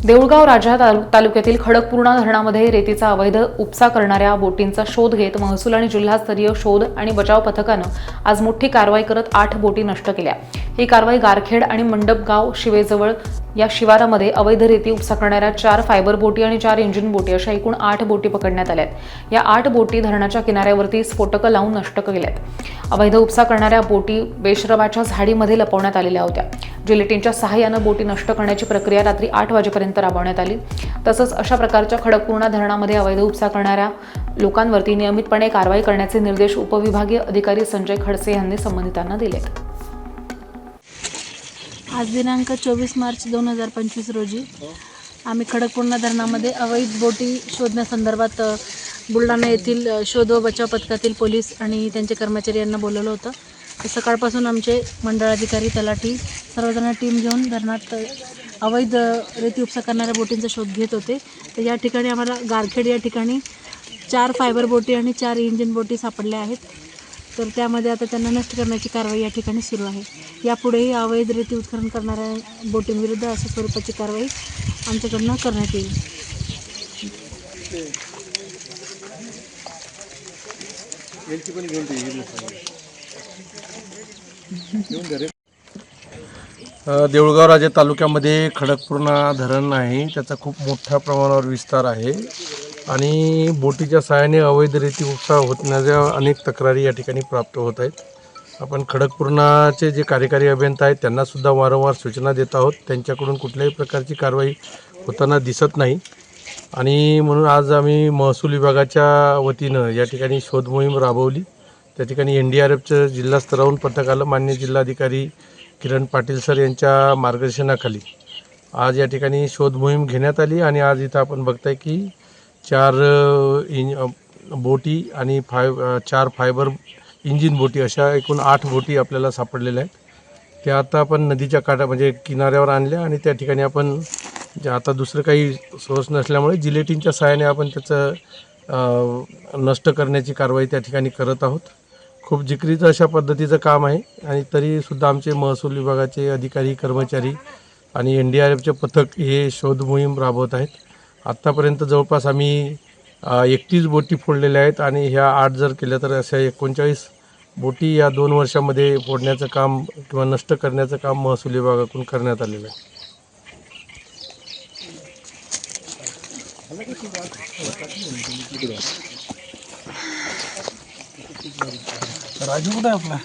देऊळगाव राजा तालुक्यातील खडकपूर्णा धरणामध्ये रेतीचा अवैध उपसा करणाऱ्या बोटींचा शोध घेत महसूल आणि जिल्हास्तरीय शोध आणि बचाव पथकानं आज मोठी कारवाई करत 8 बोटी नष्ट केल्या। ही कारवाई गारखेड आणि मंडपगाव शिवेजवळ या शिवारामध्ये अवैध रेती उपसा करणाऱ्या 4 फायबर बोटी आणि 4 इंजिन बोटी अशा एकूण 8 बोटी पकडण्यात आल्यात। या 8 बोटी धरणाच्या किनाऱ्यावरती स्फोटकं लावून नष्ट केल्यात। अवैध उपसा करणाऱ्या बोटी बेशरबाच्या झाडीमध्ये लपवण्यात आलेल्या होत्या। जिलेटिनच्या सहाय्यानं बोटी नष्ट करण्याची प्रक्रिया रात्री 8 वाजेपर्यंत राबवण्यात आली। तसंच अशा प्रकारच्या खडकपूर्णा धरणामध्ये अवैध उपसा करणाऱ्या लोकांवरती नियमितपणे कारवाई करण्याचे निर्देश उपविभागीय अधिकारी संजय खडसे यांनी संबंधितांना दिलेत। आज दिनांक 24 मार्च 2025 रोजी आम्ही खडकपूर्णा धरणामध्ये अवैध बोटी शोधण्यासंदर्भात बुलढाणा येथील शोध व बचाव पथकातील पोलीस आणि त्यांचे कर्मचारी यांना बोलवलं होतं। सकाळपासून आमचे मंडळाधिकारी तलाठी सर्वजण टीम घेऊन धरणात अवैध रेती उपसा करणाऱ्या बोटींचा शोध घेत होते। तर या ठिकाणी आम्हाला गारखेड या ठिकाणी 4 फायबर बोटी आणि 4 इंजिन बोटी सापडल्या आहेत। तर त्यामध्ये आता त्यांना नष्ट करण्याची कारवाई या ठिकाणी सुरू आहे। यापुढेही अवैध रेती उत्खनन करणाऱ्या बोटींविरुद्ध अशा स्वरूपाची कारवाई आमच्याकडून करण्यात येईल। देऊळगाव राजा तालुक्यामध्ये खडकपूर्णा धरण आहे, त्याचा खूप मोठ्या प्रमाणावर विस्तार आहे आणि बोटीच्या सहाय्याने अवैध रेती उपसा होण्याच्या अनेक तक्रारी या ठिकाणी प्राप्त होत आहेत। आपण खडकपूर्णाचे जे कार्यकारी अभियंता आहेत त्यांनासुद्धा वारंवार सूचना देत आहोत, त्यांच्याकडून कुठल्याही प्रकारची कारवाई होताना दिसत नाही आणि म्हणून आज आम्ही महसूल विभागाच्या वतीनं या ठिकाणी शोध मोहीम राबवली। त्या ठिकाणी NDRFचं जिल्हा स्तरावरून पथक आलं। माननीय जिल्हाधिकारी किरण पाटील सर यांच्या मार्गदर्शनाखाली आज या ठिकाणी शोध मोहीम घेण्यात आली आणि आज इथं आपण बघताय की 4 बोटी आणि 4 फायबर इंजिन बोटी अशा एकूण 8 बोटी आपल्याला सापडलेल्या आहेत। त्या आता आपण नदीच्या काठा म्हणजे किनाऱ्यावर आणल्या आणि त्या ठिकाणी आपण आता दुसरं काही सोर्स नसल्यामुळे जिलेटिनच्या सहाय्याने आपण त्याचं नष्ट करण्याची कारवाई त्या ठिकाणी करत आहोत। खूप जिकिरीचं अशा पद्धतीचं काम आहे आणि तरीसुद्धा आमचे महसूल विभागाचे अधिकारी कर्मचारी आणि NDRFचे पथक हे शोध मोहीम राबवत आहेत। आत्तापर्यंत जवळपास आम्ही 31 बोटी फोडलेल्या आहेत आणि ह्या 8 जर केल्या तर अशा 39 बोटी या 2 वर्षामध्ये फोडण्याचं काम किंवा नष्ट करण्याचं काम महसूल विभागाकडून करण्यात आलेलं आहे। राजू कुठे आपला